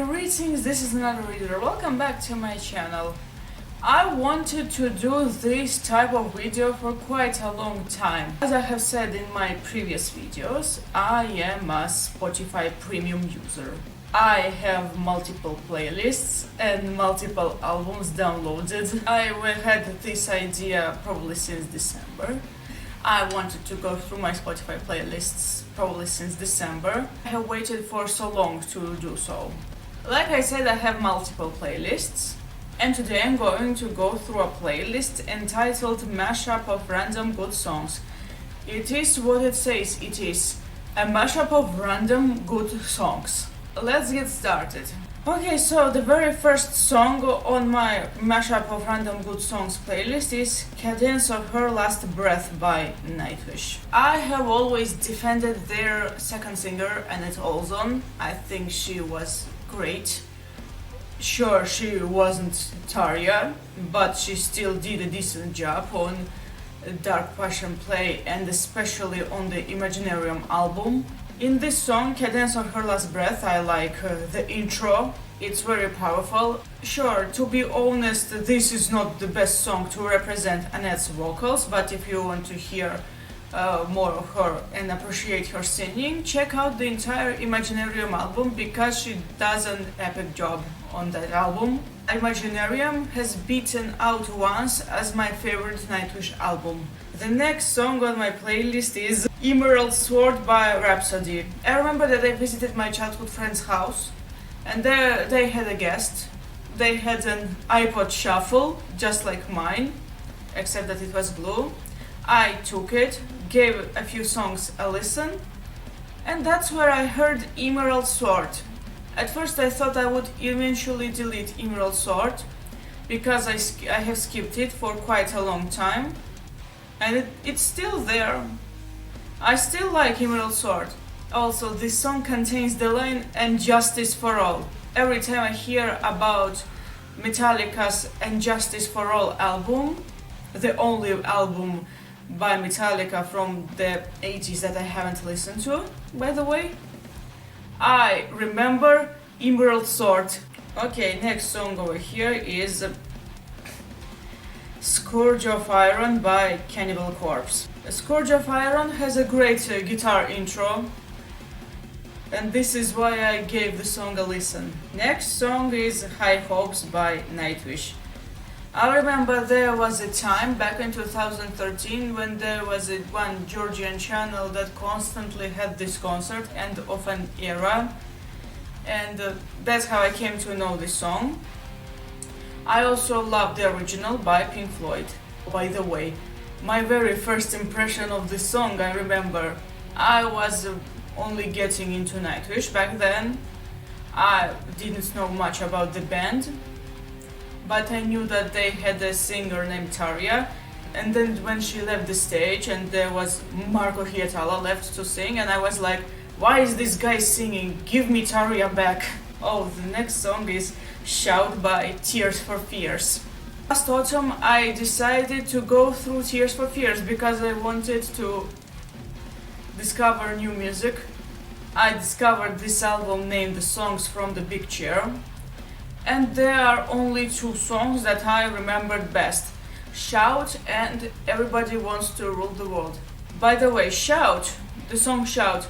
Greetings, this is another reader. Welcome back to my channel. I wanted to do this type of video for quite a long time. As I have said in my previous videos, I am a Spotify premium user. I have multiple playlists and multiple albums downloaded. I had this idea probably since December. I wanted to go through my Spotify playlists probably since December. I have waited for so long to do so. Like I said, I have multiple playlists, and today I'm going to go through a playlist entitled Mashup of Random Good Songs. It is what it says, it is a mashup of random good songs. Let's get started. Okay, so the very first song on my Mashup of Random Good Songs playlist is Cadence of Her Last Breath by Nightwish. I have always defended their second singer, Annette Olzon. I think she was great. Sure, she wasn't Tarja, but she still did a decent job on Dark Passion Play and especially on the Imaginarium album. In this song, Cadence of Her Last Breath, I like the intro. It's very powerful. Sure, to be honest, this is not the best song to represent Annette's vocals, but if you want to hear more of her and appreciate her singing, check out the entire Imaginarium album because she does an epic job on that album. Imaginarium has beaten out once as my favorite Nightwish album. The next song on my playlist is Emerald Sword by Rhapsody. I remember that I visited my childhood friend's house and there they had a guest. They had an iPod Shuffle, just like mine, except that it was blue. I took it, gave a few songs a listen, and that's where I heard Emerald Sword. At first I thought I would eventually delete Emerald Sword because I have skipped it for quite a long time, and it's still there. I still like Emerald Sword. Also, this song contains the line "And Justice for All." Every time I hear about Metallica's "And Justice for All" album, the only album by Metallica from the 80s that I haven't listened to, by the way, I remember Emerald Sword. Okay, next song over here is Scourge of Iron by Cannibal Corpse. Scourge of Iron has a great guitar intro, and this is why I gave the song a listen. Next song is High Hopes by Nightwish. I remember there was a time back in 2013 when there was one Georgian channel that constantly had this concert, End of an Era, and that's how I came to know this song. I also love the original by Pink Floyd. By the way, my very first impression of this song, I remember I was only getting into Nightwish back then. I didn't know much about the band, but I knew that they had a singer named Tarja, and then when she left the stage and there was Marco Hietala left to sing, and I was like, why is this guy singing? Give me Tarja back. Oh, the next song is Shout by Tears for Fears. Last autumn I decided to go through Tears for Fears because I wanted to discover new music. I discovered this album named The Songs from the Big Chair, and there are only two songs that I remembered best: Shout and Everybody Wants to Rule the World. By the way, Shout, the song Shout,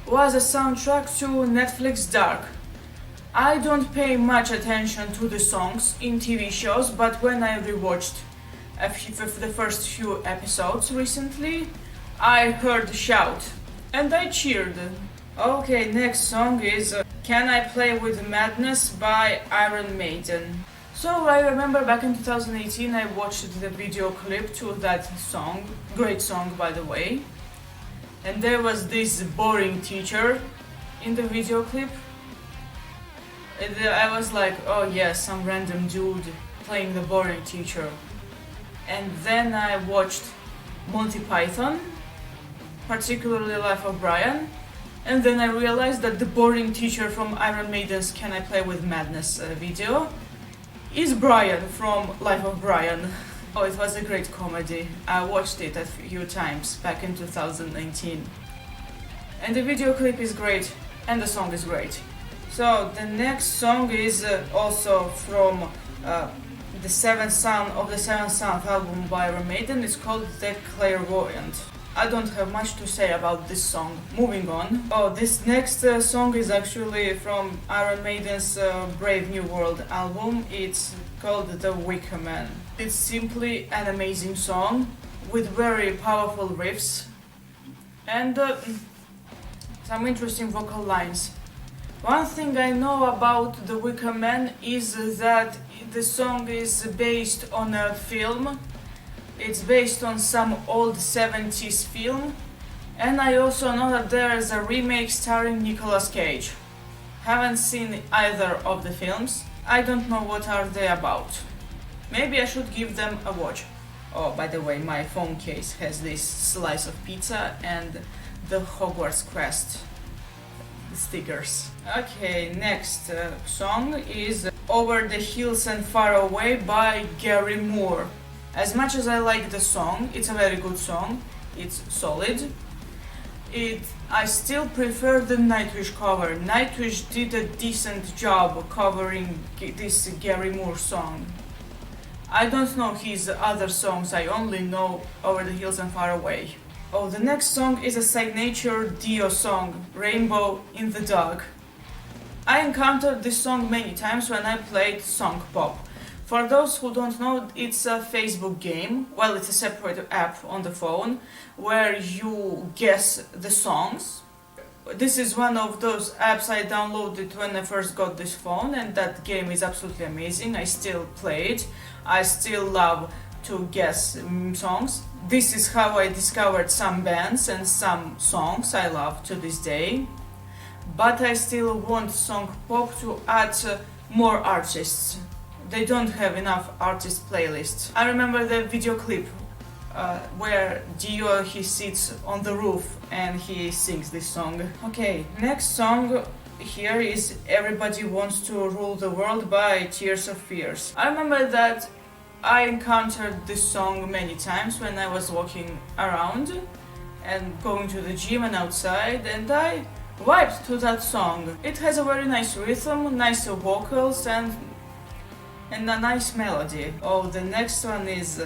was a soundtrack to Netflix Dark. I don't pay much attention to the songs in TV shows, but when I rewatched the first few episodes recently, I heard Shout and I cheered. Okay, next song is Can I Play with Madness by Iron Maiden. So I remember back in 2018 I watched the video clip to that song, great song by the way, and there was this boring teacher in the video clip. And I was like, oh yeah, some random dude playing the boring teacher. And then I watched Monty Python, particularly Life of Brian, and then I realized that the boring teacher from Iron Maiden's Can I Play with Madness video is Brian from Life of Brian. Oh, it was a great comedy. I watched it a few times back in 2019. And the video clip is great, and the song is great. So the next song is also from the Seventh Son of the Seventh Son album by Iron Maiden. It's called The Clairvoyant. I don't have much to say about this song. Moving on. Oh, this next song is actually from Iron Maiden's Brave New World album. It's called The Wicker Man. It's simply an amazing song with very powerful riffs and some interesting vocal lines. One thing I know about The Wicker Man is that the song is based on a film. It's based on some old 70s film, and I also know that there is a remake starring Nicolas Cage. Haven't seen either of the films. I don't know what are they about. Maybe I should give them a watch. Oh, by the way, my phone case has this slice of pizza and the Hogwarts crest stickers. Okay, next song is Over the Hills and Far Away by Gary Moore. As much as I like the song, it's a very good song, it's solid. I still prefer the Nightwish cover. Nightwish did a decent job covering this Gary Moore song. I don't know his other songs, I only know Over the Hills and Far Away. Oh, the next song is a signature Dio song, Rainbow in the Dark. I encountered this song many times when I played Song Pop. For those who don't know, it's a Facebook game. Well, it's a separate app on the phone where you guess the songs. This is one of those apps I downloaded when I first got this phone, and that game is absolutely amazing. I still play it. I still love to guess songs. This is how I discovered some bands and some songs I love to this day. But I still want Song Pop to add more artists. They don't have enough artist playlists. I remember the video clip where Dio he sits on the roof and he sings this song. Okay, next song here is Everybody Wants to Rule the World by Tears for Fears. I remember that I encountered this song many times when I was walking around and going to the gym and outside, and I vibed to that song. It has a very nice rhythm, nice vocals and a nice melody. Oh, the next one is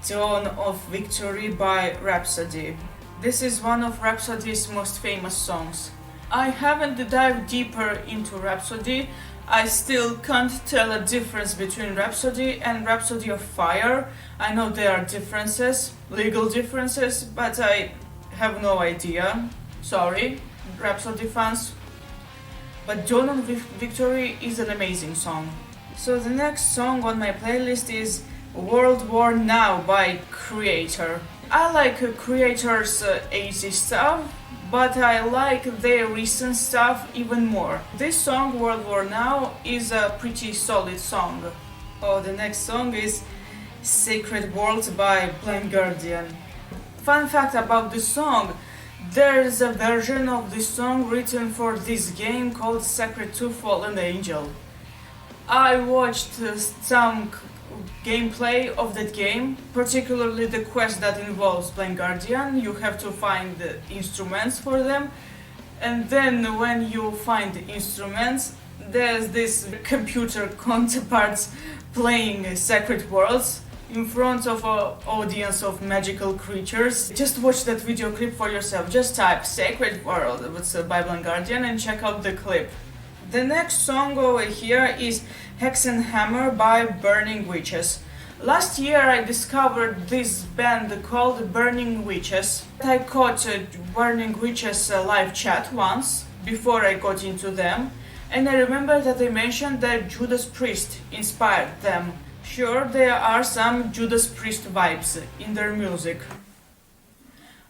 Dawn of Victory by Rhapsody. This is one of Rhapsody's most famous songs. I haven't dived deeper into Rhapsody. I still can't tell a difference between Rhapsody and Rhapsody of Fire. I know there are differences, legal differences, but I have no idea. Sorry, Rhapsody fans. But Dawn of Victory is an amazing song. So the next song on my playlist is World War Now by Creator. I like Creator's 80s stuff, but I like their recent stuff even more. This song, World War Now, is a pretty solid song. Oh, the next song is Sacred Worlds by Blind Guardian. Fun fact about this song, there is a version of this song written for this game called Sacred 2 Fallen Angel. I watched some gameplay of that game, particularly the quest that involves Blind Guardian. You have to find the instruments for them, and then when you find the instruments, there's this computer counterparts playing Sacred Worlds in front of an audience of magical creatures. Just watch that video clip for yourself. Just type Sacred World by Blind Guardian and check out the clip. The next song over here is Hexenhammer by Burning Witches. Last year I discovered this band called Burning Witches. I caught Burning Witches live chat once before I got into them, and I remember that they mentioned that Judas Priest inspired them. Sure, there are some Judas Priest vibes in their music.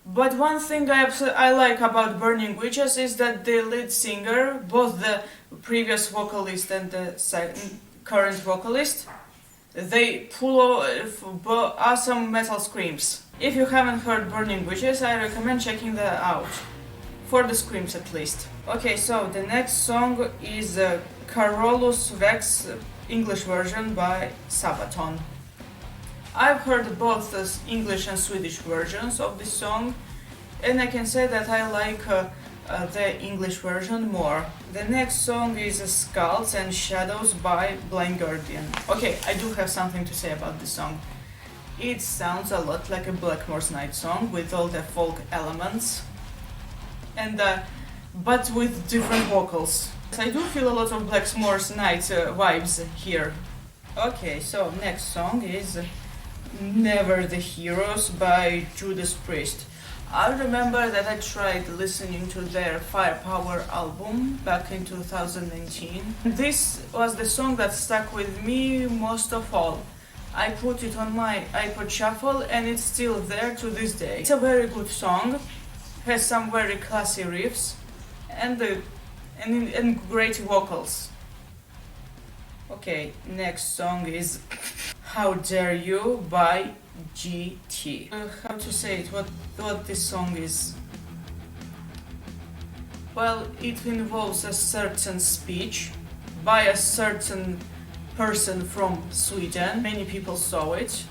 But one thing I like about Burning Witches is that the lead singer, both the previous vocalist and the current vocalist, they pull awesome metal screams. If you haven't heard Burning Witches, I recommend checking that out. For the screams at least. Okay, so the next song is Carolus Rex English version by Sabaton. I've heard both the English and Swedish versions of this song, and I can say that I like the English version more. The next song is Skulls and Shadows by Blind Guardian. Okay, I do have something to say about this song. It sounds a lot like a Blackmore's Night song with all the folk elements, and but with different vocals. I do feel a lot of Blackmore's Night vibes here. Okay, so next song is Never the Heroes by Judas Priest. I remember that I tried listening to their Firepower album back in 2019. This was the song that stuck with me most of all. I put it on my iPod Shuffle and it's still there to this day. It's a very good song, has some very classy riffs and great vocals. Okay, next song is How Dare You by GT. How to say it, what this song is? Well, it involves a certain speech by a certain person from Sweden. Many people saw it.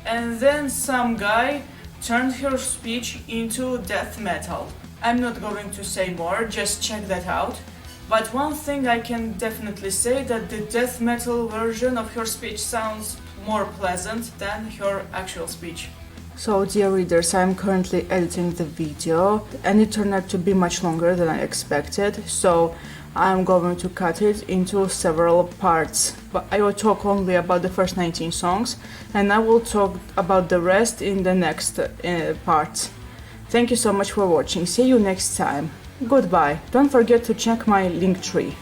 And then some guy turned her speech into death metal. I'm not going to say more, just check that out. But one thing I can definitely say that the death metal version of her speech sounds more pleasant than her actual speech. So dear readers, I'm currently editing the video and it turned out to be much longer than I expected, so I'm going to cut it into several parts. But I will talk only about the first 19 songs and I will talk about the rest in the next part. Thank you so much for watching, see you next time. Goodbye. Don't forget to check my Linktree.